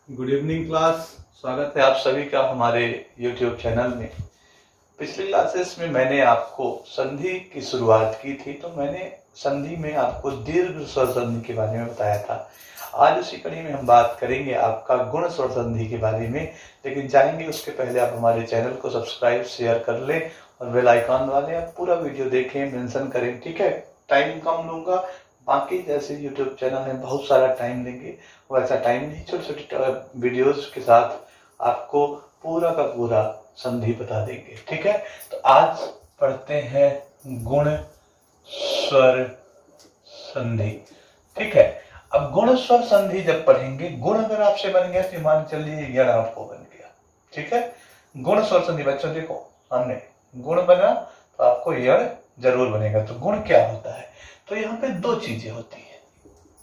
Good evening class. स्वागत है आप सभी का हमारे YouTube चैनल में। पिछली क्लासेस में मैंने आपको संधि की शुरुआत की थी, तो मैंने संधि में आपको दीर्घ स्वर संधि के बारे में बताया था। आज उसी कड़ी में हम बात करेंगे आपका गुण स्वर संधि के बारे में, लेकिन जाएंगे उसके पहले आप हमारे चैनल को सब्सक्राइब शेयर कर लें और बेल आइकॉन वाले आप पूरा वीडियो देखें, मेंशन करें। ठीक है, टाइम कम लूंगा, बाकी जैसे YouTube चैनल में बहुत सारा टाइम लेंगे वैसा टाइम नहीं, छोटे छोटे वीडियोस के साथ आपको पूरा का पूरा संधि बता देंगे। ठीक है, तो आज पढ़ते हैं गुण स्वर संधि। ठीक है, अब गुण स्वर संधि जब पढ़ेंगे, गुण अगर आपसे बन गया तो मान चलिए यण आपको बन गया। ठीक है, गुण स्वर संधि बच्चों देखो, हमने गुण बना तो आपको यण जरूर बनेगा। तो गुण क्या होता है? तो यहाँ पे दो चीजें होती है,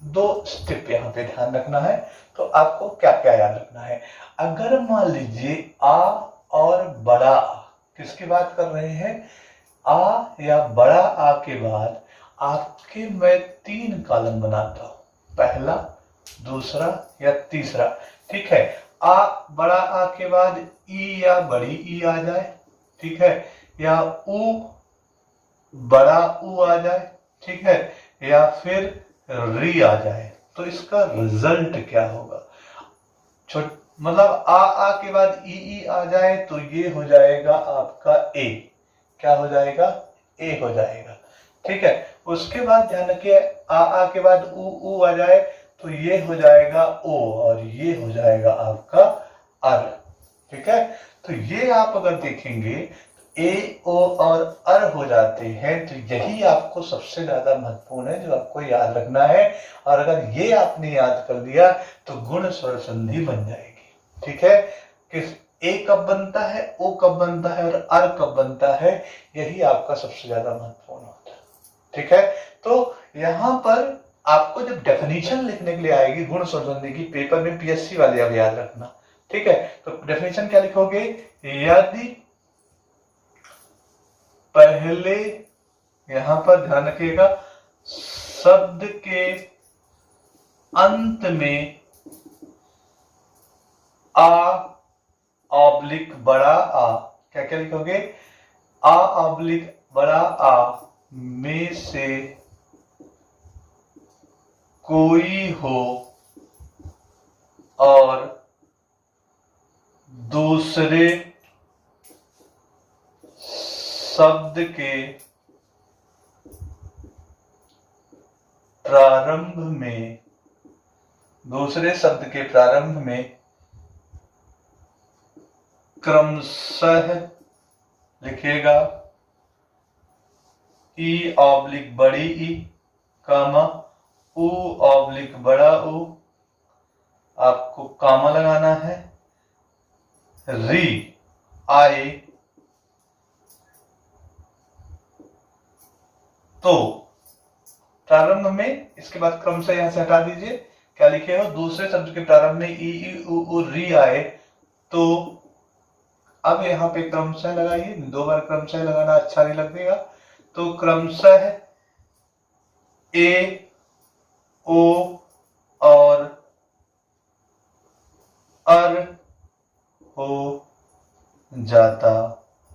दो स्टेप यहाँ पे ध्यान रखना है। तो आपको क्या क्या याद रखना है? अगर मान लीजिए आ और बड़ा आ, किसकी बात कर रहे हैं? आ या बड़ा आ के बाद आपके मैं तीन कॉलम बनाता हूं, पहला, दूसरा या तीसरा। ठीक है, आ बड़ा आ के बाद ई या बड़ी ई आ जाए, ठीक है, या ऊ बड़ा ऊ आ जाए, ठीक है, या फिर री आ जाए। तो इसका रिजल्ट क्या होगा? मतलब आ के बाद ई आ जाए तो ये हो जाएगा आपका ए। क्या हो जाएगा? ए हो जाएगा। ठीक है, उसके बाद ध्यान रखिए, आ के बाद ऊ आ जाए तो ये हो जाएगा ओ और ये हो जाएगा आपका अर। ठीक है, तो ये आप अगर देखेंगे ए ओ और अर हो जाते हैं, तो यही आपको सबसे ज्यादा महत्वपूर्ण है जो आपको याद रखना है। और अगर ये आपने याद कर दिया तो गुण स्वर संधि बन जाएगी। ठीक है, किस ए कब बनता है, ओ कब बनता है और अर कब बनता है, यही आपका सबसे ज्यादा महत्वपूर्ण होता है। ठीक है, तो यहां पर आपको जब डेफिनेशन लिखने के लिए आएगी गुण स्वर संधि की, पेपर में पीएससी वाले अब याद रखना। ठीक है, तो डेफिनेशन क्या लिखोगे? यदि पहले, यहां पर ध्यान रखिएगा, शब्द के अंत में आ ऑब्लिक बड़ा आ, क्या क्या लिखोगे? आ ऑब्लिक बड़ा आ में से कोई हो और दूसरे शब्द के प्रारंभ में, दूसरे शब्द के प्रारंभ में क्रमशः लिखिएगा ई ऑब्लिक बड़ी ई, कामा ऊ ऑब्लिक बड़ा ऊ, आपको कामा लगाना है, री आए तो प्रारंभ में, इसके बाद क्रमशः यहां से हटा दीजिए, क्या लिखे हो? दूसरे शब्द के प्रारंभ में ई ऊ री आए तो अब यहां पे क्रमशः लगाइए, दो बार क्रमशः लगाना अच्छा नहीं लगेगा। तो क्रमशः ए ओ और अर हो जाता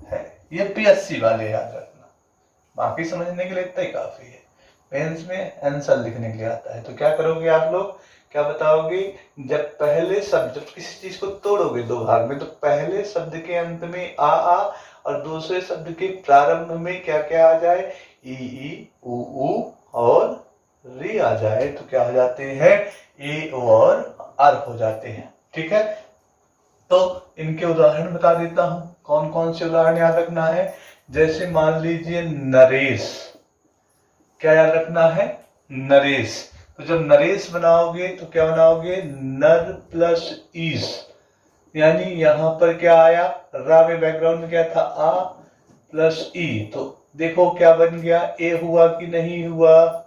है। ये पीएससी वाले याद रखना, बाकी समझने के लिए इतना ही काफी है। मेंस में आंसर लिखने के लिए आता है। तो क्या करोगे आप लोग, क्या बताओगे? जब पहले शब्द, जब किसी चीज को तोड़ोगे दो भाग में, तो पहले शब्द के अंत में आ और दूसरे शब्द के प्रारंभ में क्या क्या आ जाए? ई ऊ और री आ जाए तो क्या हो जाते हैं? ए ओ और अर हो जाते हैं। ठीक है, तो इनके उदाहरण बता देता हूं, कौन कौन से उदाहरण याद रखना है। जैसे मान लीजिए नरेश, क्या याद रखना है? नरेश। तो जब नरेश बनाओगे तो क्या बनाओगे? नर प्लस ईस, यानी यहां पर क्या आया? रा में बैकग्राउंड में क्या था? आ प्लस ई। तो देखो क्या बन गया? ए हुआ कि नहीं हुआ?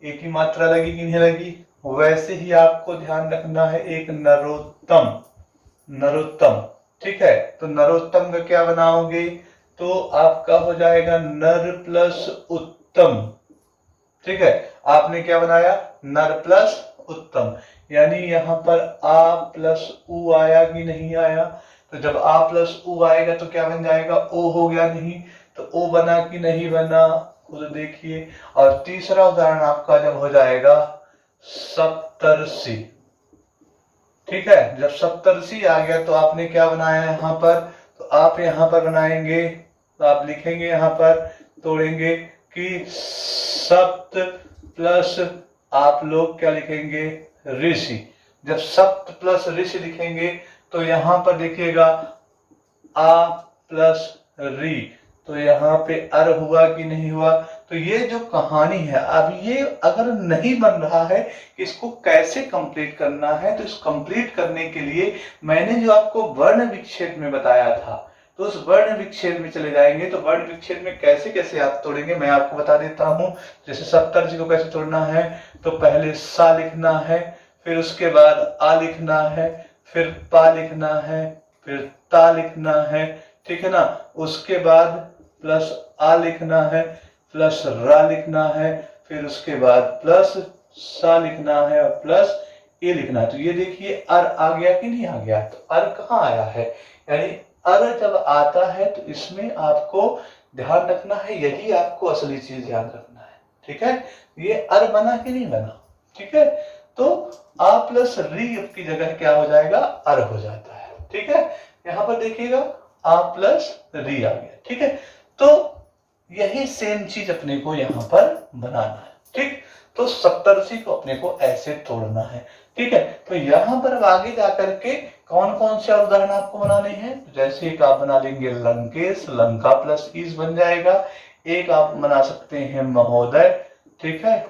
ए की मात्रा लगी कि नहीं लगी? वैसे ही आपको ध्यान रखना है एक नरोत्तम, नरोत्तम। ठीक है, तो नरोत्तम का क्या बनाओगे? तो आपका हो जाएगा नर प्लस उत्तम। ठीक है, आपने क्या बनाया? नर प्लस उत्तम। यानी यहाँ पर आ प्लस उ आया कि नहीं आया? तो जब आ प्लस उ आएगा तो क्या बन जाएगा? ओ हो गया नहीं? तो ओ बना कि नहीं बना, खुद देखिए। और तीसरा उदाहरण आपका जब हो जाएगा सप्तर्षि, ठीक है। जब सप्तर्षि आ गया तो आपने क्या बनाया यहाँ पर? तो आप यहाँ पर बनाएंगे, तो आप लिखेंगे यहाँ पर, तोड़ेंगे कि सप्त प्लस आप लोग क्या लिखेंगे? ऋषि। जब सप्त प्लस ऋषि लिखेंगे तो यहाँ पर देखिएगा आ प्लस री, तो यहाँ पे अर हुआ कि नहीं हुआ? तो ये जो कहानी है, अब ये अगर नहीं बन रहा है कि इसको कैसे कंप्लीट करना है, तो इस कंप्लीट करने के लिए मैंने जो आपको वर्ण विच्छेद में बताया था, तो उस वर्ण विच्छेद में चले जाएंगे। तो वर्ण विच्छेद में कैसे कैसे आप तोड़ेंगे मैं आपको बता देता हूं। जैसे सप्तर्षि को कैसे तोड़ना है, तो पहले सा लिखना है, फिर उसके बाद आ लिखना है, फिर पा लिखना है, फिर ता लिखना है, ठीक है ना। उसके बाद प्लस आ लिखना है, प्लस रा लिखना है, फिर उसके बाद प्लस सा लिखना है और प्लस ए लिखना है। तो ये देखिए अर आ गया कि नहीं आ गया? तो अर कहाँ आया है? यानी अर जब आता है तो इसमें आपको ध्यान रखना है, यही आपको असली चीज ध्यान रखना है, ठीक है। ये अर बना कि नहीं बना? ठीक है। तो आ प्लस री की जगह क्या हो जाएगा? अर हो जाता है, ठीक है। यहाँ पर देखिएगा आ प्लस री आ गया, ठीक है। तो यही सेम चीज अपने को यहाँ पर बनाना है, ठीक। तो सप्तर्षि को अपने को ऐसे तोड़ना है, ठीक है। तो यहाँ पर अब आगे जाकर के कौन कौन से उदाहरण आपको बनाने हैं? जैसे एक आप बना लेंगे लंकेश, लंका प्लस ईस बन जाएगा। एक आप बना सकते हैं महोदय, ठीक है।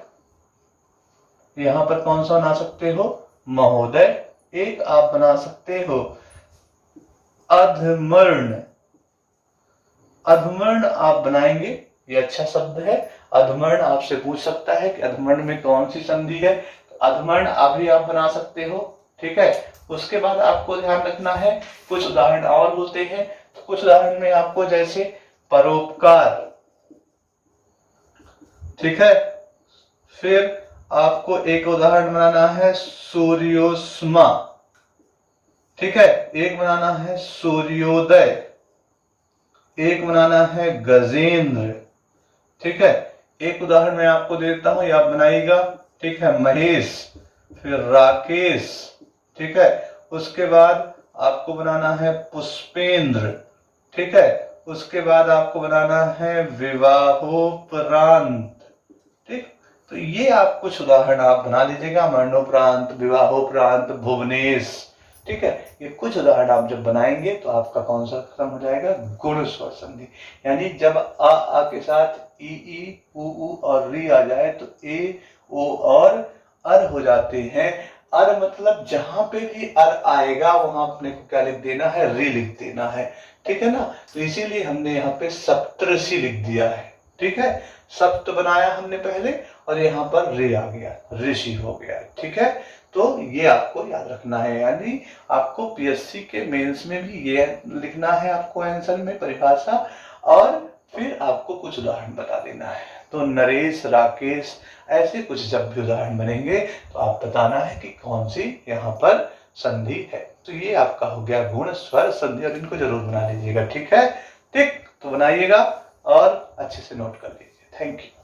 यहाँ पर कौन सा बना सकते हो? महोदय। एक आप बना सकते हो अधमर्ण, अधमर्ण आप बनाएंगे, ये अच्छा शब्द है। अधमर्ण आपसे पूछ सकता है कि अधमर्ण में कौन सी संधि है, तो अधमर्ण आप बना सकते हो, ठीक है। उसके बाद आपको ध्यान रखना है, कुछ उदाहरण और होते हैं। तो कुछ उदाहरण में आपको जैसे परोपकार, ठीक है। फिर आपको एक उदाहरण बनाना है सूर्योस्मा, ठीक है। एक बनाना है सूर्योदय, एक बनाना है गजेंद्र, ठीक है। एक उदाहरण मैं आपको देता हूं, आप बनाइएगा, ठीक है। महेश, फिर राकेश, ठीक है। उसके बाद आपको बनाना है पुष्पेंद्र, ठीक है। उसके बाद आपको बनाना है विवाहोपरांत, ठीक। तो ये आप कुछ उदाहरण आप बना लीजिएगा, मरणोपरांत, विवाहोपरांत, भुवनेश, ठीक है। ये कुछ उदाहरण आप जब बनाएंगे तो आपका कौन सा क्रम हो जाएगा? गुण स्वर संधि। यानी जब आ के साथ ई उ और री आ जाए तो ए ओ और अर हो जाते हैं। अर मतलब जहां पे भी अर आएगा वहां अपने को क्या लिख देना है? री लिख देना है, ठीक है ना। तो इसीलिए हमने यहाँ पे सप्तर्षि लिख दिया है, ठीक है। सप्त बनाया हमने पहले और यहाँ पर रे आ गया, ऋषि हो गया, ठीक है। तो ये आपको याद रखना है। यानी आपको पीएससी के मेंस में भी ये लिखना है आपको आंसर में परिभाषा, और फिर आपको कुछ उदाहरण बता देना है। तो नरेश, राकेश, ऐसे कुछ जब भी उदाहरण बनेंगे तो आप बताना है कि कौन सी यहाँ पर संधि है। तो ये आपका हो गया गुण स्वर संधि, और इनको जरूर बना लीजिएगा, ठीक है। ठीक, तो बनाइएगा और अच्छे से नोट कर लीजिए। Thank you.